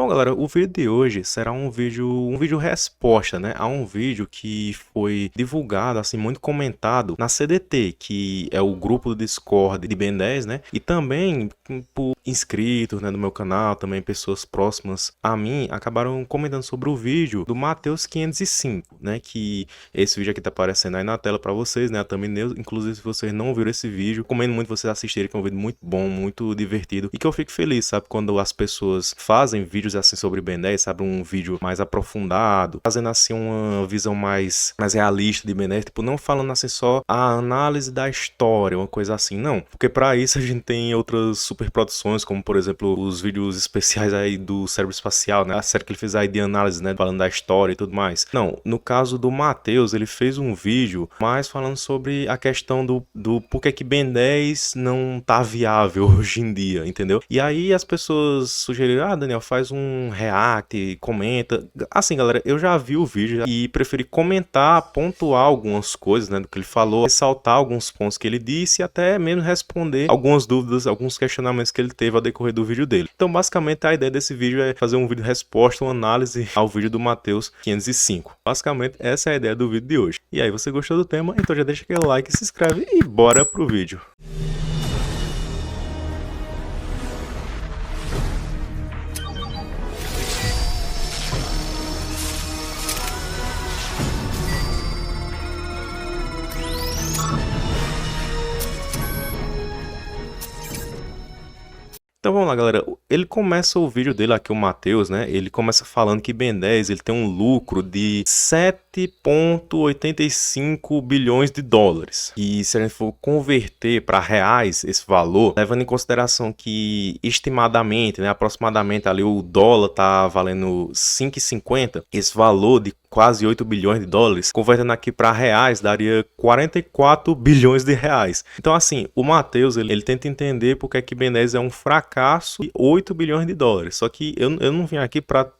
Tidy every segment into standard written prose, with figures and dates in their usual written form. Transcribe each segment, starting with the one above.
Bom, galera, o vídeo de hoje será um vídeo resposta, né, a um vídeo que foi divulgado, assim, muito comentado na CDT, que é o grupo do Discord de Ben 10, né, e também por inscritos, né, no meu canal, também pessoas próximas a mim, acabaram comentando sobre o vídeo do Matheus 505, né, que esse vídeo aqui tá aparecendo aí na tela para vocês, né, a thumbnail. Inclusive, se vocês não viram esse vídeo, recomendo muito vocês assistirem, que é um vídeo muito bom, muito divertido, e que eu fico feliz, sabe, quando as pessoas fazem vídeos assim sobre Ben 10, sabe, um vídeo mais aprofundado, fazendo assim uma visão mais realista de Ben 10, tipo, não falando assim só a análise da história, uma coisa assim, não, porque para isso a gente tem outras superproduções, como por exemplo, os vídeos especiais aí do Cérebro Espacial, né, a série que ele fez aí de análise, né, falando da história e tudo mais. Não, no caso do Matheus, ele fez um vídeo mais falando sobre a questão do porquê que Ben 10 não tá viável hoje em dia, entendeu? E aí as pessoas sugeriram, Daniel, faz um react, comenta. Assim, galera, eu já vi o vídeo e preferi comentar, pontuar algumas coisas, né, do que ele falou, ressaltar alguns pontos que ele disse e até mesmo responder algumas dúvidas, alguns questionamentos que ele teve ao decorrer do vídeo dele. Então, basicamente, a ideia desse vídeo é fazer um vídeo resposta, uma análise ao vídeo do Matheus 505. Basicamente, essa é a ideia do vídeo de hoje. E aí, você gostou do tema? Então já deixa aquele like, se inscreve e bora pro vídeo. Então vamos lá, galera. Ele começa o vídeo dele aqui, o Matheus, né? Ele começa falando que Ben 10 ele tem um lucro de 7,85 bilhões de dólares. E se a gente for converter para reais esse valor, levando em consideração que estimadamente, né, aproximadamente ali o dólar tá valendo 5,50, esse valor de quase 8 bilhões de dólares, convertendo aqui para reais, daria 44 bilhões de reais. Então, assim, o Matheus, ele tenta entender porque é que Ben 10 é um fracasso de 8 bilhões de dólares. Só que eu não vim aqui para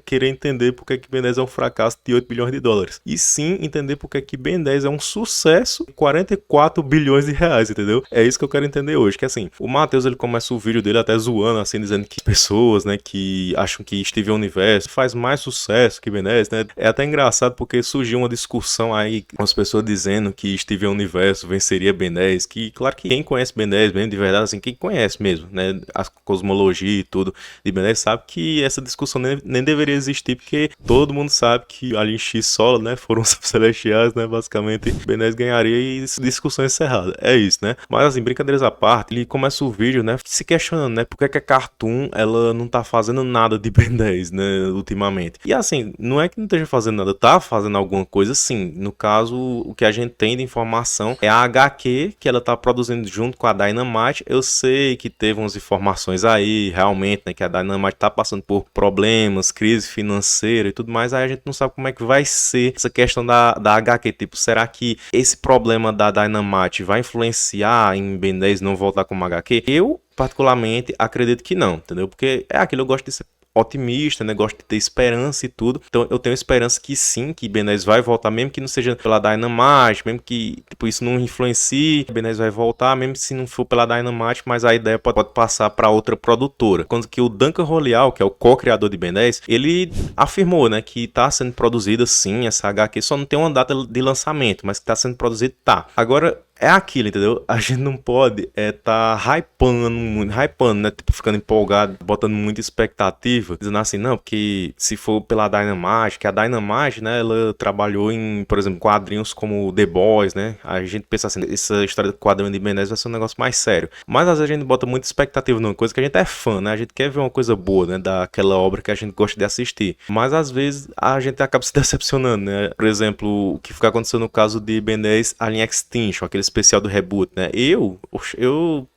querer entender porque que Ben 10 é um fracasso de 8 bilhões de dólares. E sim entender porque que Ben 10 é um sucesso de 44 bilhões de reais, entendeu? É isso que eu quero entender hoje, que assim, o Matheus, ele começa o vídeo dele até zoando, assim, dizendo que pessoas, né, que acham que Steven Universo faz mais sucesso que Ben 10, né? É até engraçado porque surgiu uma discussão aí, com as pessoas dizendo que Steven Universo venceria Ben 10, que claro que quem conhece Ben 10 mesmo, de verdade, assim, quem conhece mesmo, né, a cosmologia e tudo de Ben 10 sabe que essa discussão nem deveria existir, porque todo mundo sabe que Alien X solo, né, foram os celestiais, né, basicamente Ben 10 ganharia e discussão encerrada, é isso, né, mas assim, brincadeiras à parte, ele começa o vídeo, né, se questionando, né, por que a Cartoon, ela não tá fazendo nada de Ben 10, né, ultimamente, e assim, não é que não esteja fazendo nada, tá fazendo alguma coisa sim, no caso, o que a gente tem de informação é a HQ, que ela tá produzindo junto com a Dynamite. Eu sei que teve umas informações aí, realmente, né, que a Dynamite tá passando por problemas, crise financeira e tudo mais, aí a gente não sabe como é que vai ser essa questão da HQ, tipo, será que esse problema da Dynamite vai influenciar em Ben 10 não voltar como HQ? Eu, particularmente, acredito que não, entendeu? Porque é aquilo, eu gosto de ser otimista, né? Gosto de ter esperança e tudo. Então eu tenho esperança que sim, que Ben 10 vai voltar, mesmo que não seja pela Dynamite, mesmo que tipo, isso não influencie, Ben 10 vai voltar, mesmo se não for pela Dynamite, mas a ideia pode passar para outra produtora. Quando que o Duncan Royal, que é o co-criador de Ben 10, ele afirmou, né, que está sendo produzida sim essa HQ, só não tem uma data de lançamento, mas que está sendo produzido, tá. Agora, é aquilo, entendeu? A gente não pode tá hypando, né? Tipo, ficando empolgado, botando muita expectativa, dizendo assim, não, porque se for pela Dynamite, que a Dynamite, né, ela trabalhou em, por exemplo, quadrinhos como The Boys, né? A gente pensa assim, essa história do quadrinho de Ben 10 vai ser um negócio mais sério. Mas às vezes a gente bota muita expectativa numa coisa que a gente é fã, né? A gente quer ver uma coisa boa, né? Daquela obra que a gente gosta de assistir. Mas às vezes a gente acaba se decepcionando, né? Por exemplo, o que fica acontecendo no caso de Ben 10 Alien Extinction, aquele especial do reboot, né? Eu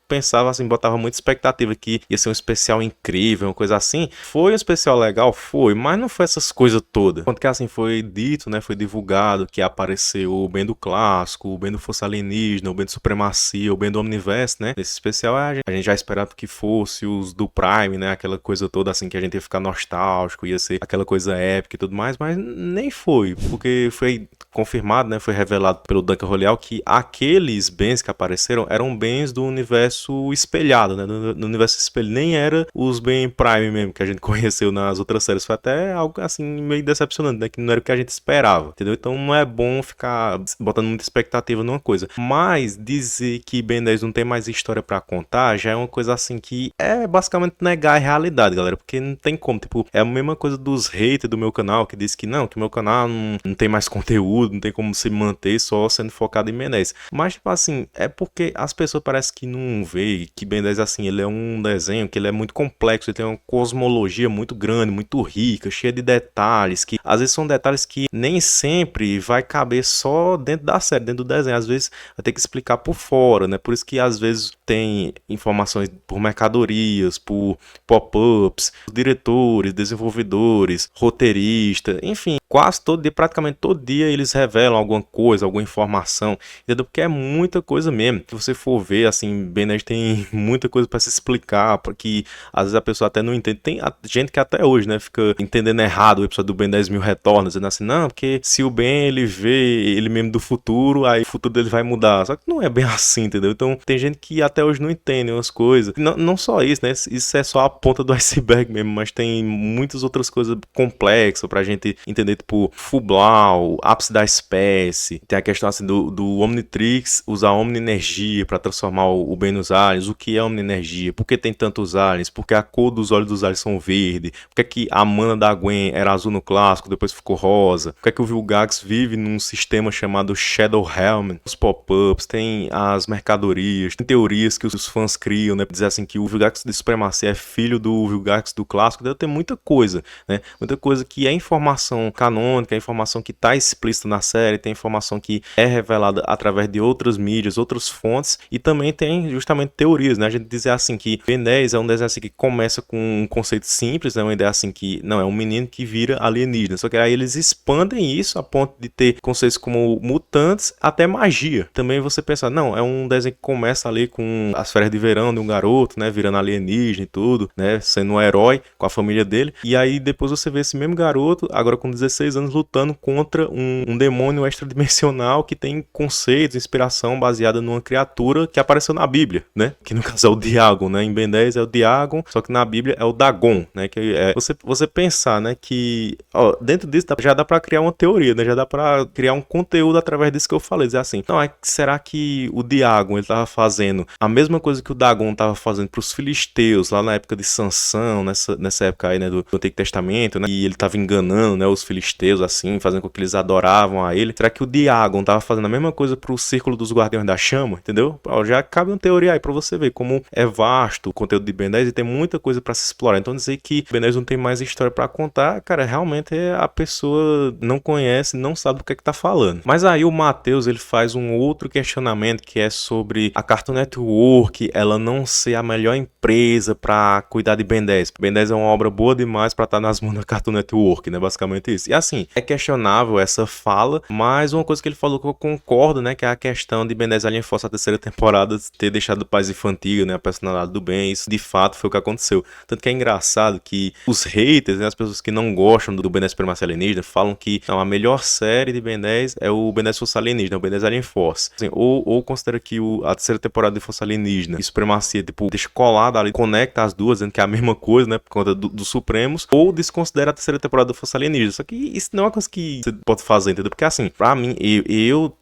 pensava assim, botava muita expectativa que ia ser um especial incrível, uma coisa assim. Foi um especial legal? Foi, mas não foi essas coisas todas. Quando que assim foi dito, né, foi divulgado que apareceu o Ben do Clássico, o Ben do Força Alienígena, o Ben do Supremacia, o Ben do Omniverse, né? Nesse especial a gente já esperava que fosse os do Prime, né? Aquela coisa toda assim que a gente ia ficar nostálgico, ia ser aquela coisa épica e tudo mais, mas nem foi, porque foi confirmado, né? Foi revelado pelo Duncan Royal que aqueles bens que apareceram eram bens do universo universo espelhado, né? No universo espelhado. Nem era os Ben Prime mesmo que a gente conheceu nas outras séries. Foi até algo assim meio decepcionante, né? Que não era o que a gente esperava, entendeu? Então não é bom ficar botando muita expectativa numa coisa. Mas dizer que Ben 10 não tem mais história pra contar já é uma coisa assim que é basicamente negar a realidade, galera. Porque não tem como, tipo, é a mesma coisa dos haters do meu canal que diz que não, que meu canal não tem mais conteúdo, não tem como se manter só sendo focado em Ben 10. Mas, tipo assim, é porque as pessoas parecem que não vê que Ben 10, assim, ele é um desenho que ele é muito complexo, ele tem uma cosmologia muito grande, muito rica, cheia de detalhes, que às vezes são detalhes que nem sempre vai caber só dentro da série, dentro do desenho, às vezes vai ter que explicar por fora, né? Por isso que às vezes tem informações por mercadorias, por pop-ups, diretores, desenvolvedores, roteiristas, enfim, quase todo dia, praticamente todo dia eles revelam alguma coisa, alguma informação, entendeu? Porque é muita coisa mesmo. Se você for ver, assim, Ben 10 tem muita coisa para se explicar, porque às vezes a pessoa até não entende. Tem gente que até hoje, né, fica entendendo errado o episódio do Ben 10 mil retornos, dizendo assim, não, porque se o Ben ele vê ele mesmo do futuro, aí o futuro dele vai mudar. Só que não é bem assim, entendeu? Então tem gente que até hoje não entende umas coisas. Não só isso, né? Isso é só a ponta do iceberg mesmo, mas tem muitas outras coisas complexas pra gente entender, tipo, Fublau, ápice da espécie. Tem a questão assim do Omnitrix usar Omni-energia pra transformar o Ben nos aliens. O que é Omni-energia? Por que tem tantos aliens? Por que a cor dos olhos dos aliens são verde? Por que a mana da Gwen era azul no clássico, depois ficou rosa? Por que o Vilgax vive num sistema chamado Shadow Helmet? Os pop-ups, tem as mercadorias, tem teorias que os fãs criam, né? Dizer assim que o Vilgax de Supremacia é filho do Vilgax do clássico. Deve ter muita coisa, né? Muita coisa que é informação canônica, é informação que tá explícita na série, tem informação que é revelada através de outras mídias, outras fontes, e também tem justamente teorias, né? A gente dizer assim que Ben 10 é um desenho assim que começa com um conceito simples, né? Uma ideia assim que, não, é um menino que vira alienígena, só que aí eles expandem isso a ponto de ter conceitos como mutantes até magia. Também você pensa, não, é um desenho que começa ali com as férias de verão de um garoto, né? Virando alienígena e tudo, né? Sendo um herói com a família dele, e aí depois você vê esse mesmo garoto, agora com 16 anos, lutando contra um demônio extradimensional que tem conceitos, inspiração baseada numa criatura que apareceu na Bíblia, né? Que no caso é o Diagon, né? Em Ben 10 é o Diagon, só que na Bíblia é o Dagon, né? Que é você pensar, né? Que ó, dentro disso já dá pra criar uma teoria, né? Já dá pra criar um conteúdo através disso que eu falei, dizer assim, não, será que o Diagon ele tava fazendo a mesma coisa que o Dagon tava fazendo pros filisteus lá na época de Sansão, nessa época aí, né? Do Antigo Testamento, né? E ele tava enganando, né? Os filisteus, assim, fazendo com que eles adoravam a ele. Será que o Diagon tava fazendo a mesma coisa pro Círculo dos Guardiões da Chama, entendeu? Já cabe uma teoria aí pra você ver como é vasto o conteúdo de Ben 10 e tem muita coisa pra se explorar. Então dizer que Ben 10 não tem mais história pra contar, cara, realmente a pessoa não conhece, não sabe do que tá falando. Mas aí o Matheus, ele faz um outro questionamento que é sobre a Cartoon Network, ela não ser a melhor empresa pra cuidar de Ben 10. Ben 10 é uma obra boa demais pra estar nas mãos da Cartoon Network, né? Basicamente isso. E assim, é questionável essa fala, mas uma coisa que ele falou que eu concordo, né? Que é a questão de Ben 10 Alien Force a terceira temporada ter deixado o Paz Infantil, né? A personalidade do Ben. Isso de fato foi o que aconteceu. Tanto que é engraçado que os haters, né? As pessoas que não gostam do Ben 10 Supremacia Alienígena falam que não, a melhor série de Ben 10 é o Ben 10 Força Alienígena, o Ben 10 Alien Force. Assim, ou considera que a terceira temporada de Força Alienígena e Supremacia, tipo, deixa colada ali, conecta as duas, dizendo que é a mesma coisa, né? Por conta dos Supremos, ou desconsidera a terceira temporada da Força Alienígena. Só que isso não é uma coisa que você pode fazer, entendeu? Porque assim, pra mim,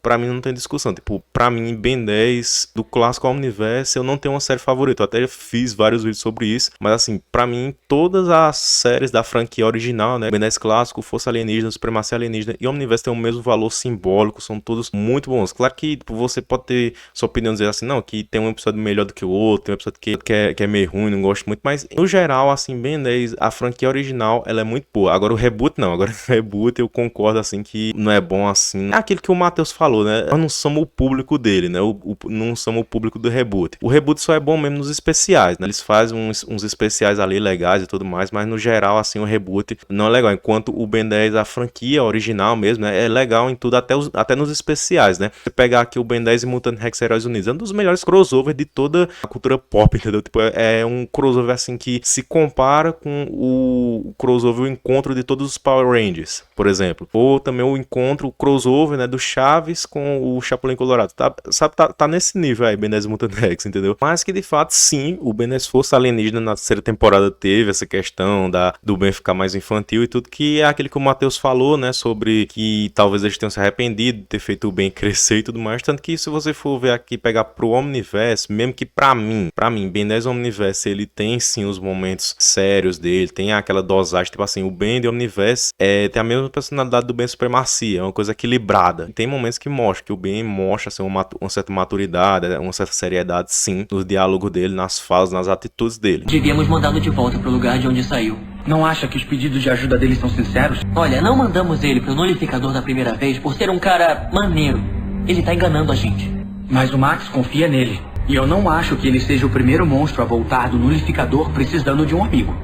pra mim não tem discussão. Tipo, pra mim, Ben 10, do clássico ao universo, eu não tenho uma série favorita. Eu até fiz vários vídeos sobre isso, mas assim, pra mim, todas as séries da franquia original, né? Ben 10 clássico, Força Alienígena, Supremacia Alienígena e Omniverse tem o mesmo valor simbólico, são todos muito bons. Claro que tipo, você pode ter sua opinião, dizer assim, não, que tem um episódio melhor do que o outro, tem um episódio que é meio ruim, não gosto muito, mas no geral, assim, Ben 10, a franquia original, ela é muito boa. Agora o reboot não, agora o reboot eu concordo, assim, que não é bom assim. É aquilo que o Matheus falou, né? Nós não somos o público dele, né? Não somos o público do reboot. O reboot só é bom mesmo nos especiais, né? Eles fazem uns especiais ali legais e tudo mais, mas no geral, assim, o reboot não é legal. Enquanto o Ben 10, a franquia original mesmo, né? É legal em tudo, até nos especiais, né? Você pegar aqui o Ben 10 e Mutant Rex Heróis Unidos, é um dos melhores crossovers de toda a cultura pop, entendeu? Tipo, é um crossover, assim, que se compara com o crossover, o encontro de todos os Power Rangers, por exemplo. Ou também o encontro, o crossover, né, do Chaves com o Chapulin Colorado. Tá nesse nível aí, Ben 10 Mutant Rex. T-Rex, entendeu? Mas que de fato, sim, o Ben 10 Força Alienígena na terceira temporada teve essa questão do Ben ficar mais infantil e tudo, que é aquele que o Matheus falou, né, sobre que talvez eles tenham se arrependido de ter feito o Ben crescer e tudo mais, tanto que se você for ver aqui, pegar pro Omniverse, mesmo que pra mim, Ben 10 Omniverse, ele tem sim os momentos sérios dele, tem aquela dosagem, tipo assim, o Ben de Omniverse tem a mesma personalidade do Ben Supremacia, é uma coisa equilibrada. Tem momentos que mostra que o Ben mostra assim, uma certa maturidade, uma certa seriedade, sim, nos diálogos dele, nas falas, nas atitudes dele. Devíamos mandá-lo de volta pro lugar de onde saiu. Não acha que os pedidos de ajuda dele são sinceros? Olha, não mandamos ele pro Nulificador da primeira vez por ser um cara maneiro. Ele tá enganando a gente. Mas o Max confia nele. E eu não acho que ele seja o primeiro monstro a voltar do Nulificador precisando de um amigo.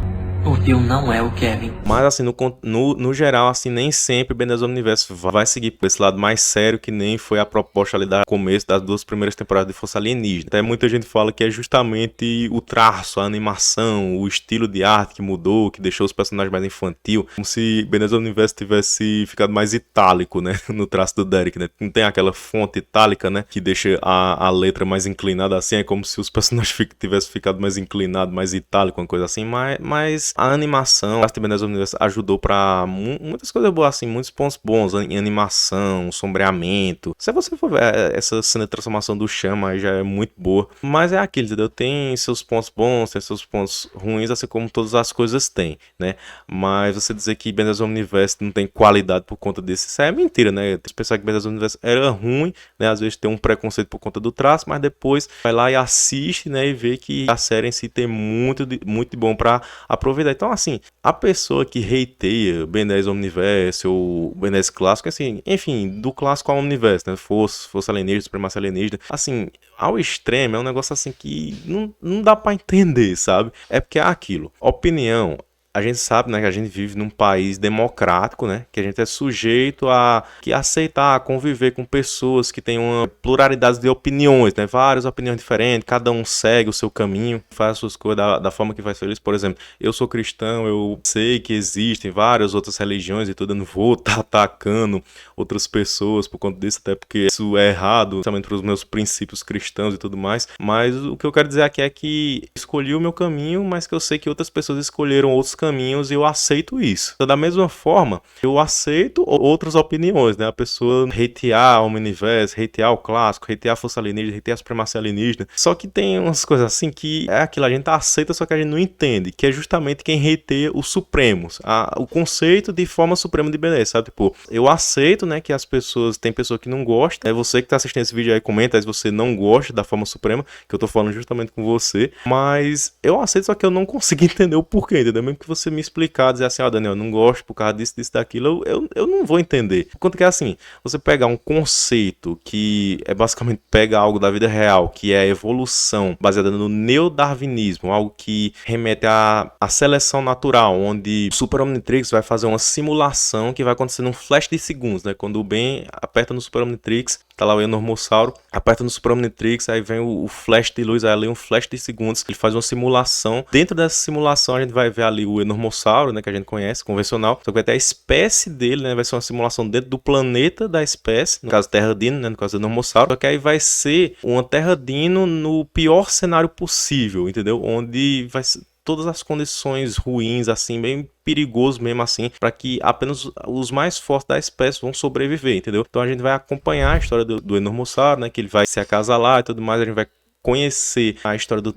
O Phil não é o Kevin. Mas assim, no geral, assim, nem sempre o Ben 10 Omniverse vai seguir por esse lado mais sério, que nem foi a proposta ali da começo das 2 primeiras temporadas de Força Alienígena. Até muita gente fala que é justamente o traço, a animação, o estilo de arte que mudou, que deixou os personagens mais infantil, como se Ben 10 Omniverse tivesse ficado mais itálico, né, no traço do Derek, né? Não tem aquela fonte itálica, né, que deixa a letra mais inclinada assim, é como se os personagens tivessem ficado mais inclinados, mais itálico, uma coisa assim, mas a animação, a Ben 10 Omniverse ajudou pra muitas coisas boas, assim, muitos pontos bons em animação, sombreamento. Se você for ver essa cena de transformação do Chama, aí já é muito boa. Mas é aquilo, entendeu? Tem seus pontos bons, tem seus pontos ruins, assim como todas as coisas têm, né? Mas você dizer que Ben 10 Omniverse não tem qualidade por conta disso, isso é mentira, né? Você pensar que Ben 10 Omniverse era ruim, né? Às vezes tem um preconceito por conta do traço, mas depois vai lá e assiste, né? E vê que a série em si tem muito de bom pra aproveitar. Então, assim, a pessoa que hateia Ben 10 Omniverse ou Ben 10 clássico, assim, enfim, do clássico ao Omniverse, né? Força Alienígena, Supremacia Alienígena, assim, ao extremo é um negócio assim que não dá pra entender, sabe? É porque é aquilo. Opinião. A gente sabe, né, que a gente vive num país democrático, né, que a gente é sujeito a aceitar, a conviver com pessoas que têm uma pluralidade de opiniões, né, várias opiniões diferentes, cada um segue o seu caminho, faz as suas coisas da forma que faz feliz. Por exemplo, eu sou cristão, eu sei que existem várias outras religiões e tudo, eu não vou estar atacando outras pessoas por conta disso, até porque isso é errado, principalmente para os meus princípios cristãos e tudo mais, mas o que eu quero dizer aqui é que escolhi o meu caminho, mas que eu sei que outras pessoas escolheram outros caminhos e eu aceito isso. Então, da mesma forma, eu aceito outras opiniões, né? A pessoa hatear o Omniverse, hatear o clássico, hatear a Força Alienígena, hatear a Supremacia Alienígena. Só que tem umas coisas assim que é aquilo, a gente aceita, só que a gente não entende, que é justamente quem hateia os Supremos. O conceito de forma suprema de Ben 10, sabe? Tipo, eu aceito, né, que as pessoas, tem pessoa que não gosta, é você que tá assistindo esse vídeo aí, comenta se você não gosta da forma suprema, que eu tô falando justamente com você, mas eu aceito, só que eu não consigo entender o porquê, entendeu? Mesmo que você me explicar, dizer assim, Daniel, eu não gosto por causa disso, daquilo, eu não vou entender. Quanto que é assim, você pegar um conceito que é basicamente pega algo da vida real, que é a evolução baseada no neodarwinismo, algo que remete à seleção natural, onde o Super Omnitrix vai fazer uma simulação que vai acontecer num flash de segundos, né? Quando o Ben aperta no Super Omnitrix, tá lá o Enormossauro, aperta no Super Omnitrix, aí vem o flash de luz, aí ali um flash de segundos, ele faz uma simulação. Dentro dessa simulação a gente vai ver ali o Enormossauro, né, que a gente conhece, convencional, só que vai ter a espécie dele, né, vai ser uma simulação dentro do planeta da espécie, no caso Terra Dino, né, no caso do Enormossauro, só que aí vai ser uma Terra Dino no pior cenário possível, entendeu? Onde vai ser todas as condições ruins, assim, bem perigoso mesmo assim, para que apenas os mais fortes da espécie vão sobreviver, entendeu? Então a gente vai acompanhar a história do Enormossauro, né, que ele vai se acasalar e tudo mais, a gente vai conhecer a história dos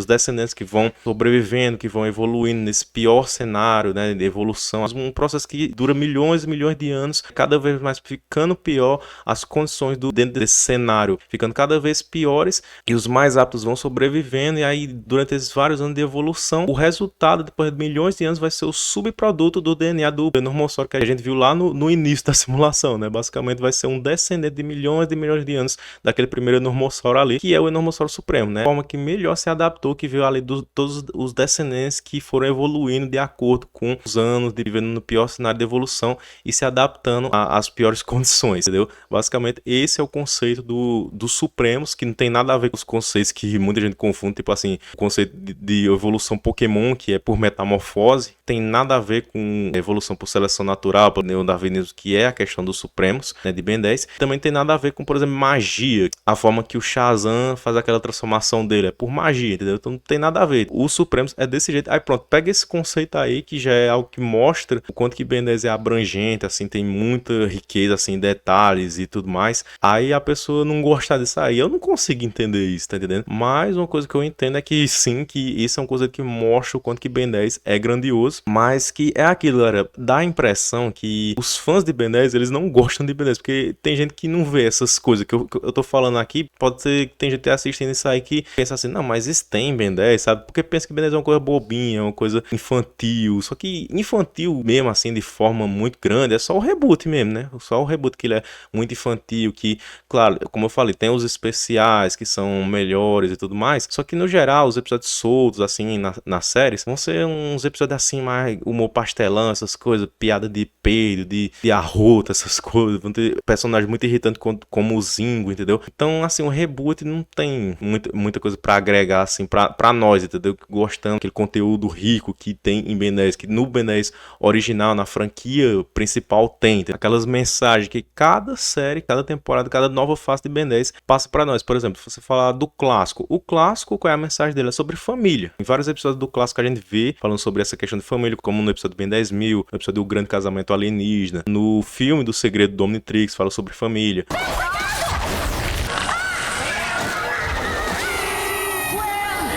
descendentes que vão sobrevivendo, que vão evoluindo nesse pior cenário, né, de evolução, um processo que dura milhões e milhões de anos, cada vez mais ficando pior, as condições dentro desse cenário ficando cada vez piores, e os mais aptos vão sobrevivendo, e aí durante esses vários anos de evolução, o resultado depois de milhões de anos vai ser o subproduto do DNA do Enormossauro que a gente viu lá no início da simulação, né, basicamente vai ser um descendente de milhões de anos daquele primeiro Enormossauro ali, que é o Enormossauro Supremo, né? A forma que melhor se adaptou, que veio ali todos os descendentes que foram evoluindo de acordo com os anos, vivendo no pior cenário de evolução e se adaptando às piores condições, entendeu? Basicamente, esse é o conceito dos Supremos, que não tem nada a ver com os conceitos que muita gente confunde, tipo assim, o conceito de evolução Pokémon, que é por metamorfose, tem nada a ver com evolução por seleção natural, por neodarwinismo, que é a questão dos Supremos, né, de Ben 10. Também tem nada a ver com, por exemplo, magia, a forma que o Shazam Shazam faz aquela transformação dele, é por magia, entendeu? Então não tem nada a ver. Os Supremos é desse jeito. Aí pronto, pega esse conceito aí que já é algo que mostra o quanto que Ben 10 é abrangente, assim, tem muita riqueza, assim, detalhes e tudo mais. Aí a pessoa não gostar disso aí, eu não consigo entender isso, tá entendendo? Mas uma coisa que eu entendo é que sim, que isso é uma coisa que mostra o quanto que Ben 10 é grandioso, mas que é aquilo, galera, dá a impressão que os fãs de Ben 10, eles não gostam de Ben 10, porque tem gente que não vê essas coisas que eu tô falando aqui, pode ser que tem gente assistindo isso aí que pensa assim, não, mas isso tem Ben 10, sabe? Porque pensa que Ben 10 é uma coisa bobinha, uma coisa infantil, só que infantil mesmo, assim, de forma muito grande, é só o reboot mesmo, né? Só o reboot que ele é muito infantil, que, claro, como eu falei, tem os especiais que são melhores e tudo mais, só que no geral, os episódios soltos, assim, na série, vão ser uns episódios assim, mais humor pastelão, essas coisas, piada de peido, de arrota, essas coisas, vão ter personagens muito irritantes como o Zingo, entendeu? Então, assim, o reboot não tem muita coisa pra agregar, assim, pra nós, entendeu? Que gostamos daquele conteúdo rico que tem em Ben 10, que no Ben 10 original, na franquia principal tem aquelas mensagens que cada série, cada temporada, cada nova fase de Ben 10 passa pra nós. Por exemplo, se você falar do clássico, o clássico, qual é a mensagem dele? É sobre família. Em vários episódios do clássico a gente vê falando sobre essa questão de família, como no episódio Ben 10.000, no episódio do Grande Casamento Alienígena, no filme do Segredo do Omnitrix, fala sobre família.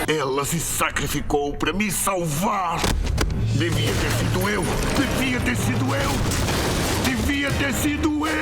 Ela se sacrificou para me salvar. Devia ter sido eu. Devia ter sido eu. Devia ter sido eu.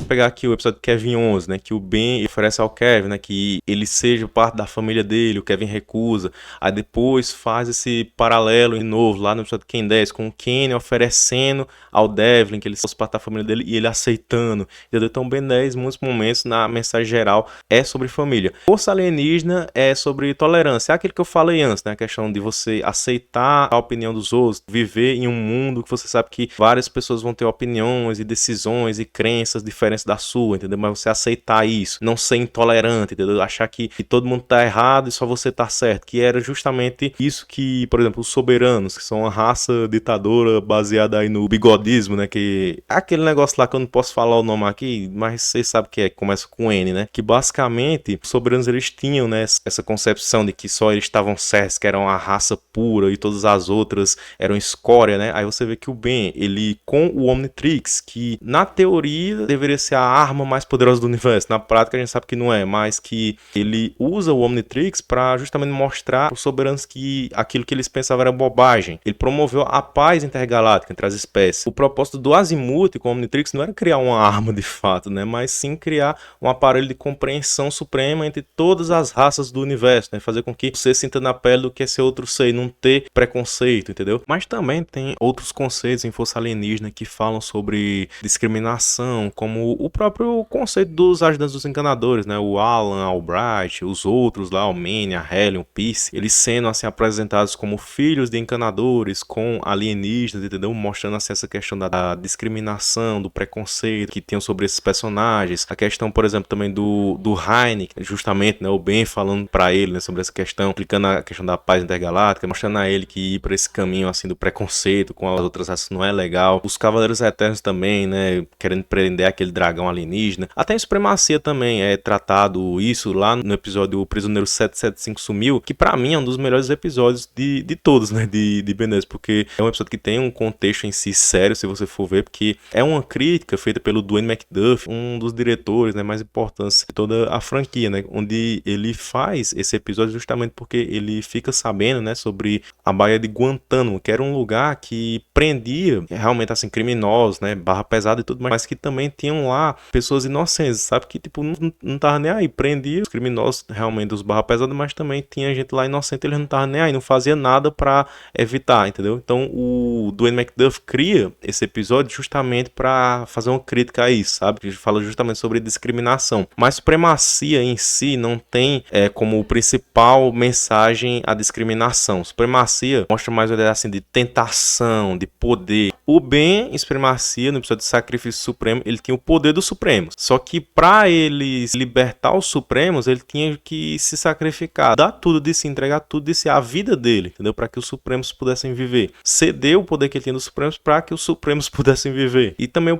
Pegar aqui o episódio do Kevin 11, né, que o Ben oferece ao Kevin, né, que ele seja parte da família dele, o Kevin recusa, aí depois faz esse paralelo de novo, lá no episódio do Ken 10, com o Kenny oferecendo ao Devlin que ele fosse parte da família dele e ele aceitando, entendeu? Então Ben 10, em muitos momentos, na mensagem geral, é sobre família. Força Alienígena é sobre tolerância, é aquilo que eu falei antes, né, a questão de você aceitar a opinião dos outros, viver em um mundo que você sabe que várias pessoas vão ter opiniões e decisões e crenças diferentes da sua, entendeu? Mas você aceitar isso, não ser intolerante, entendeu? Achar que todo mundo tá errado e só você tá certo, que era justamente isso que, por exemplo, os soberanos, que são uma raça ditadora baseada aí no bigodismo, né? Que é aquele negócio lá que eu não posso falar o nome aqui, mas vocês sabem que começa com N, né? Que basicamente os soberanos eles tinham, né, essa concepção de que só eles estavam certos, que eram a raça pura e todas as outras eram escória, né? Aí você vê que o Ben, ele com o Omnitrix, que na teoria deveria ser a arma mais poderosa do universo. Na prática a gente sabe que não é, mas que ele usa o Omnitrix para justamente mostrar aos soberanos que aquilo que eles pensavam era bobagem. Ele promoveu a paz intergaláctica entre as espécies. O propósito do Azimuth com o Omnitrix não era criar uma arma de fato, né, mas sim criar um aparelho de compreensão suprema entre todas as raças do universo, né, fazer com que você sinta na pele do que é ser outro ser e não ter preconceito, entendeu? Mas também tem outros conceitos em Força Alienígena que falam sobre discriminação, como o próprio conceito dos ajudantes dos encanadores, né? O Alan, Albright, os outros lá, o Manny, a Helen, o Peace, eles sendo assim apresentados como filhos de encanadores com alienígenas, entendeu? Mostrando assim essa questão da discriminação, do preconceito que tinham sobre esses personagens. A questão, por exemplo, também do Heineken, justamente, né? O Ben falando pra ele, né, sobre essa questão, explicando a questão da paz intergaláctica, mostrando a ele que ir por esse caminho assim do preconceito com as outras raças não é legal. Os Cavaleiros Eternos também, né? Querendo prender aquele dragão alienígena. Até em Supremacia também é tratado isso lá no episódio O Prisioneiro 775 Sumiu, que pra mim é um dos melhores episódios de todos, né, de Ben 10, porque é um episódio que tem um contexto em si sério, se você for ver, porque é uma crítica feita pelo Dwayne McDuff, um dos diretores, né, mais importantes de toda a franquia, né, onde ele faz esse episódio justamente porque ele fica sabendo, né, sobre a Baía de Guantánamo, que era um lugar que prendia realmente assim criminosos, né, barra pesada e tudo mais, mas que também tinham lá pessoas inocentes, sabe? Que tipo, não tava nem aí, prendia os criminosos realmente dos barra pesada, mas também tinha gente lá inocente, eles não tava nem aí, não fazia nada pra evitar, entendeu? Então o Dwayne McDuff cria esse episódio justamente pra fazer uma crítica a isso, sabe? Ele fala justamente sobre discriminação, mas Supremacia em si não tem como principal mensagem a discriminação. Supremacia mostra mais uma ideia assim de tentação, de poder. O Ben em Supremacia, no episódio de Sacrifício Supremo, ele tinha o poder poder dos Supremos. Só que para ele libertar os Supremos, ele tinha que se sacrificar, dar tudo de si, entregar tudo de si, a vida dele, entendeu? Para que os Supremos pudessem viver. Ceder o poder que ele tinha dos Supremos para que os Supremos pudessem viver. E também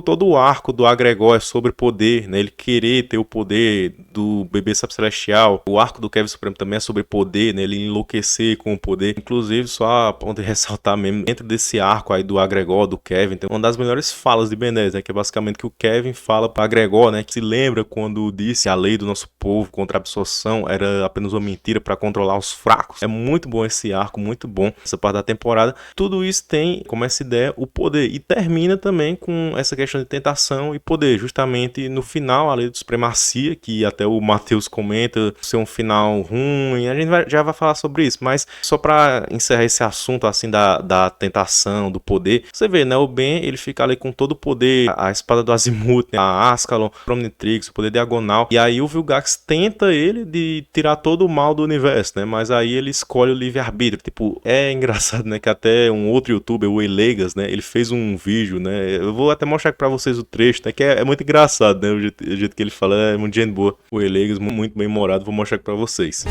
todo o arco do Agregor é sobre poder, né? Ele querer ter o poder do bebê sábio celestial. O arco do Kevin Supremo também é sobre poder, né? Ele enlouquecer com o poder. Inclusive, só a ponto de ressaltar mesmo, dentro desse arco aí do Agregor, do Kevin, tem uma das melhores falas de Ben 10, né? Que é basicamente que o Kevin fala para Agregor, né? Que se lembra quando disse a lei do nosso povo contra a absorção era apenas uma mentira para controlar os fracos. É muito bom esse arco, muito bom essa parte da temporada. Tudo isso tem como essa ideia o poder. E termina também com essa questão de tentação e poder. Justamente no final, a lei de supremacia, que até o Matheus comenta ser um final ruim. A gente já vai falar sobre isso, mas só para encerrar esse assunto assim da tentação, do poder, você vê, né? O Ben, ele fica ali com todo o poder, a espada do Azimuth, né, a Ascalon, o Omnitrix, o poder diagonal. E aí o Vilgax tenta ele de tirar todo o mal do universo, né? Mas aí ele escolhe o livre-arbítrio. Tipo, é engraçado, né? Que até um outro youtuber, o Elegas, né? Ele fez um vídeo, né? Eu vou até mostrar aqui pra vocês o trecho, né? Que é muito engraçado, né? O jeito que ele fala é muito gente boa. O Elegas, muito bem humorado. Vou mostrar aqui pra vocês.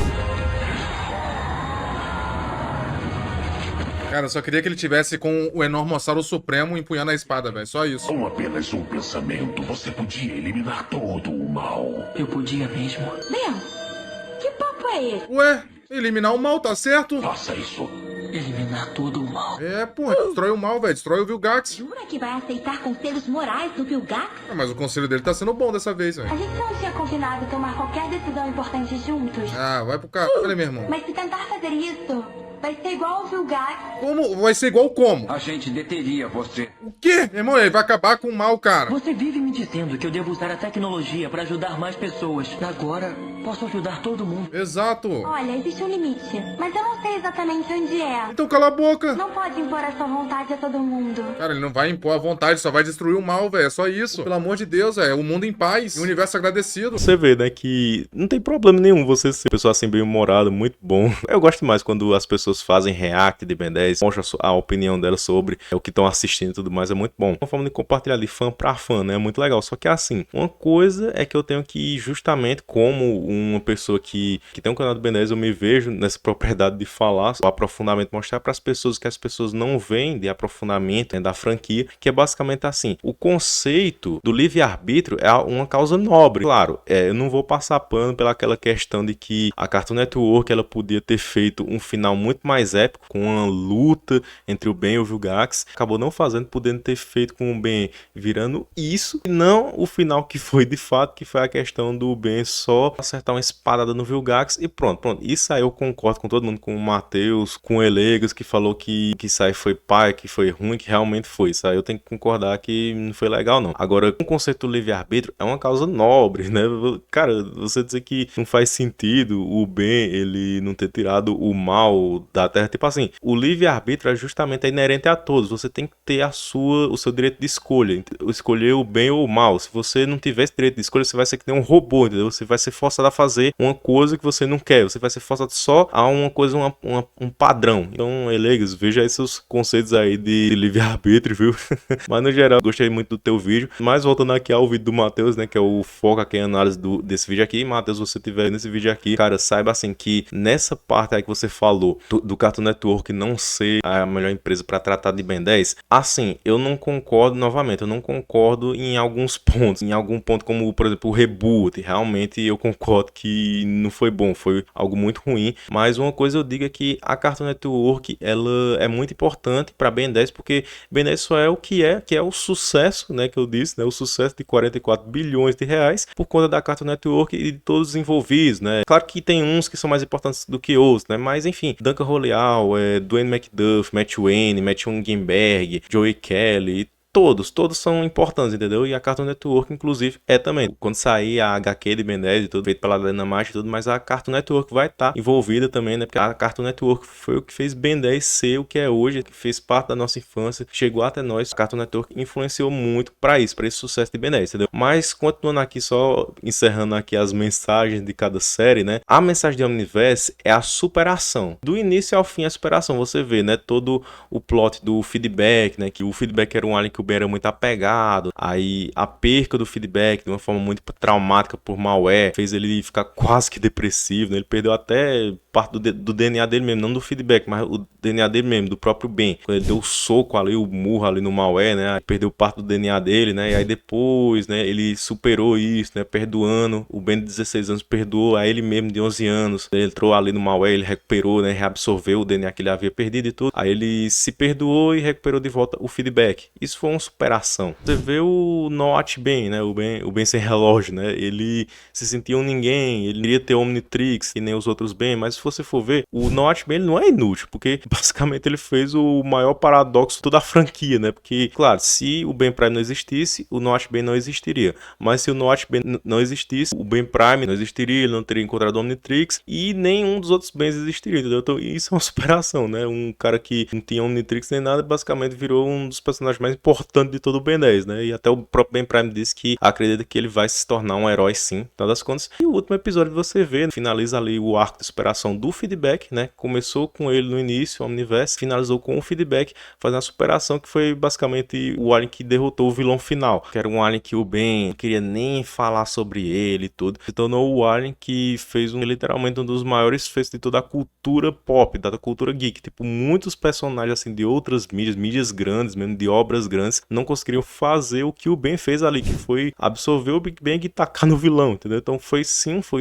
Cara, eu só queria que ele tivesse com o Enormossauro Supremo empunhando a espada, velho. Só isso. Com apenas um pensamento, você podia eliminar todo o mal. Eu podia mesmo. Leon, que papo é esse? Ué, eliminar o mal, tá certo? Faça isso. Eliminar todo o mal. É, porra, destrói o mal, velho. Destrói o Vilgax. Jura que vai aceitar conselhos morais do Vilgax? Ah, mas o conselho dele tá sendo bom dessa vez, A velho. gente não tinha combinado tomar qualquer decisão importante juntos. Ah, vai pro cara. Olha, meu irmão. Mas se tentar fazer isso, vai ser igual ao Vilgax. Como? Vai ser igual como? A gente deteria você. O quê? Meu irmão, ele vai acabar com o mal, cara. Você vive me dizendo que eu devo usar a tecnologia para ajudar mais pessoas. Agora, posso ajudar todo mundo. Exato. Olha, existe um limite, mas eu não sei exatamente onde é. Então cala a boca. Não pode impor a sua vontade a todo mundo. Cara, ele não vai impor a vontade, só vai destruir o mal, velho. É só isso. Pelo amor de Deus, é o mundo em paz e o universo agradecido. Você vê, né, que não tem problema nenhum você ser uma pessoa assim bem humorada, muito bom. Eu gosto mais quando as pessoas fazem react de Ben 10, mostram a opinião delas sobre o que estão assistindo e tudo mais, é muito bom. Uma forma de compartilhar de fã pra fã, né, é muito legal. Só que assim, uma coisa é que eu tenho que, justamente como uma pessoa que tem um canal do Ben 10, eu me vejo nessa propriedade de falar o aprofundamento, mostrar para as pessoas que as pessoas não veem de aprofundamento, né, da franquia, que é basicamente assim, o conceito do livre-arbítrio é uma causa nobre. Claro, eu não vou passar pano pelaquela questão de que a Cartoon Network ela podia ter feito um final muito mais épico, com uma luta entre o Ben e o Vilgax, acabou não fazendo, podendo ter feito com o Ben virando isso, e não o final que foi de fato, que foi a questão do Ben só acertar uma espadada no Vilgax e pronto. Isso aí eu concordo com todo mundo, com o Matheus, com o Elegas, que falou que isso aí foi pai, que foi ruim, que realmente foi. Isso aí eu tenho que concordar que não foi legal, não. Agora, o conceito do livre-arbítrio é uma causa nobre, né? Cara, você dizer que não faz sentido o Ben, ele não ter tirado o mal da Terra, tipo assim, o livre-arbítrio é justamente inerente a todos. Você tem que ter o seu direito de escolha, escolher o bem ou o mal. Se você não tiver esse direito de escolha, você vai ser que nem um robô, entendeu? Você vai ser forçado a fazer uma coisa que você não quer. Você vai ser forçado só a uma coisa, um padrão. Então, Elegas, veja esses conceitos aí de livre-arbítrio, viu? Mas no geral, gostei muito do teu vídeo. Mas voltando aqui ao vídeo do Matheus, né? Que é o foco aqui em análise desse vídeo aqui. Matheus, se você tiver nesse vídeo aqui, cara, saiba assim que nessa parte aí que você falou do Cartoon Network não ser a melhor empresa para tratar de Ben 10, assim, eu não concordo, novamente, eu não concordo em alguns pontos. Em algum ponto, como, por exemplo, o reboot, realmente eu concordo que não foi bom, foi algo muito ruim. Mas uma coisa eu digo é que a Cartoon Network, ela é muito importante para Ben 10, porque Ben 10 só é o que é o sucesso, né, que eu disse, né, o sucesso de 44 bilhões de reais por conta da Cartoon Network e de todos os envolvidos, né. Claro que tem uns que são mais importantes do que outros, né, mas enfim, Duncan Royal, Dwayne McDuff, Matt Wayne, Matt Ungenberg, Joey Kelly, todos são importantes, entendeu? E a Cartoon Network, inclusive, é também. Quando sair a HQ de Ben 10 e tudo, feito pela Dynamite e tudo, mas a Cartoon Network vai estar envolvida também, né? Porque a Cartoon Network foi o que fez Ben 10 ser o que é hoje, que fez parte da nossa infância, chegou até nós. A Cartoon Network influenciou muito para esse sucesso de Ben 10, entendeu? Mas, continuando aqui, só encerrando aqui as mensagens de cada série, né? A mensagem de Omniverse é a superação. Do início ao fim, a superação. Você vê, né? Todo o plot do feedback, né? Que o feedback era um alien que o Ben era muito apegado, aí a perca do feedback de uma forma muito traumática por malware fez ele ficar quase que depressivo, né? Ele perdeu até parte do DNA dele mesmo, não do feedback, mas o DNA dele mesmo, do próprio Ben. Quando ele deu o soco ali, o murro ali no malware, né? Aí perdeu parte do DNA dele, né? E aí depois, né, ele superou isso, né? Perdoando. O Ben de 16 anos perdoou a ele mesmo de 11 anos. Ele entrou ali no malware, ele recuperou, né? Reabsorveu o DNA que ele havia perdido e tudo. Aí ele se perdoou e recuperou de volta o feedback. Isso foi uma superação. Você vê o Notch Ben, né? O Ben sem relógio, né? Ele se sentia um ninguém, ele queria ter Omnitrix e nem os outros Ben, mas se você for ver, o Notch Ben ele não é inútil, porque basicamente ele fez o maior paradoxo da franquia, né? Porque, claro, se o Ben Prime não existisse, o Notch Ben não existiria. Mas se o Notch Ben não existisse, o Ben Prime não existiria, ele não teria encontrado o Omnitrix e nenhum dos outros Bens existiria, entendeu? Então isso é uma superação, né? Um cara que não tinha Omnitrix nem nada, basicamente virou um dos personagens mais importantes de todo o Ben 10, né? E até o próprio Ben Prime disse que acredita que ele vai se tornar um herói sim, no final das contas. E o último episódio você vê, finaliza ali o arco de superação do feedback, né? Começou com ele no início, o Omniverse, finalizou com o feedback, fazendo a superação que foi basicamente o alien que derrotou o vilão final, que era um alien que o Ben não queria nem falar sobre ele e tudo. Se tornou o alien que fez literalmente um dos maiores feitos de toda a cultura pop, da cultura geek. Tipo, muitos personagens assim de outras mídias grandes, mesmo de obras grandes, não conseguiriam fazer o que o Ben fez ali, que foi absorver o Big Bang e tacar no vilão, entendeu? Então foi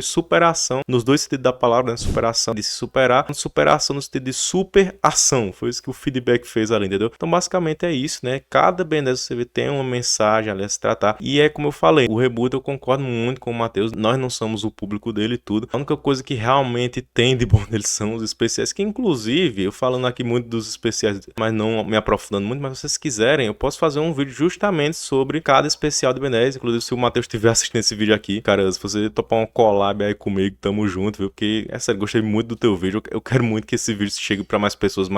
superação, nos dois sentidos da palavra, né? Superação de se superar, superação no sentido de superação. Foi isso que o feedback fez ali, entendeu? Então basicamente é isso, né? Cada Ben 10 você vê tem uma mensagem ali a se tratar, e é como eu falei, o reboot eu concordo muito com o Matheus, nós não somos o público dele e tudo, a única coisa que realmente tem de bom neles são os especiais, que inclusive, eu falando aqui muito dos especiais, mas não me aprofundando muito, mas se vocês quiserem, eu posso fazer um vídeo justamente sobre cada especial de Ben 10, inclusive se o Matheus estiver assistindo esse vídeo aqui, cara, se você topar uma collab aí comigo, tamo junto, viu, porque, é sério, gostei muito do teu vídeo, eu quero muito que esse vídeo chegue pra mais pessoas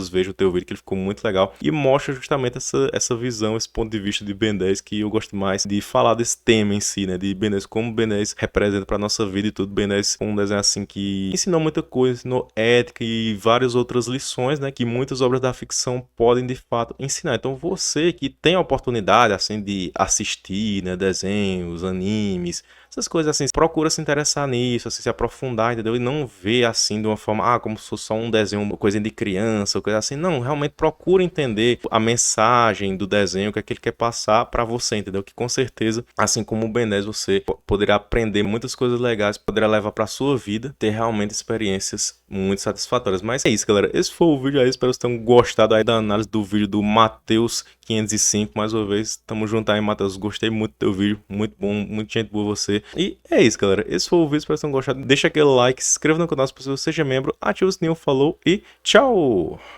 vejam o teu vídeo, que ele ficou muito legal, e mostra justamente essa visão, esse ponto de vista de Ben 10, que eu gosto mais de falar desse tema em si, né, de Ben 10, como Ben 10 representa pra nossa vida e tudo. Ben 10 foi um desenho assim que ensinou muita coisa, ensinou ética e várias outras lições, né, que muitas obras da ficção podem de fato ensinar. Então você que tem a oportunidade assim de assistir, né, desenhos, animes, essas coisas assim, procura se interessar nisso, assim, se aprofundar, entendeu? E não ver assim de uma forma, como se fosse só um desenho, uma coisa de criança, coisa assim. Não, realmente procura entender a mensagem do desenho, o que é que ele quer passar pra você, entendeu? Que com certeza, assim como o Ben 10, você poderá aprender muitas coisas legais, poderá levar pra sua vida, ter realmente experiências muito satisfatórias. Mas é isso, galera. Esse foi o vídeo aí, espero que vocês tenham gostado aí da análise do vídeo do Matheus 505, mais uma vez, tamo junto aí, Matheus, gostei muito do teu vídeo, muito bom, muito gente boa você. E é isso, galera, esse foi o vídeo, espero que vocês tenham gostado, deixa aquele like, se inscreva no canal se possível, seja membro, ativa o sininho, falou e tchau!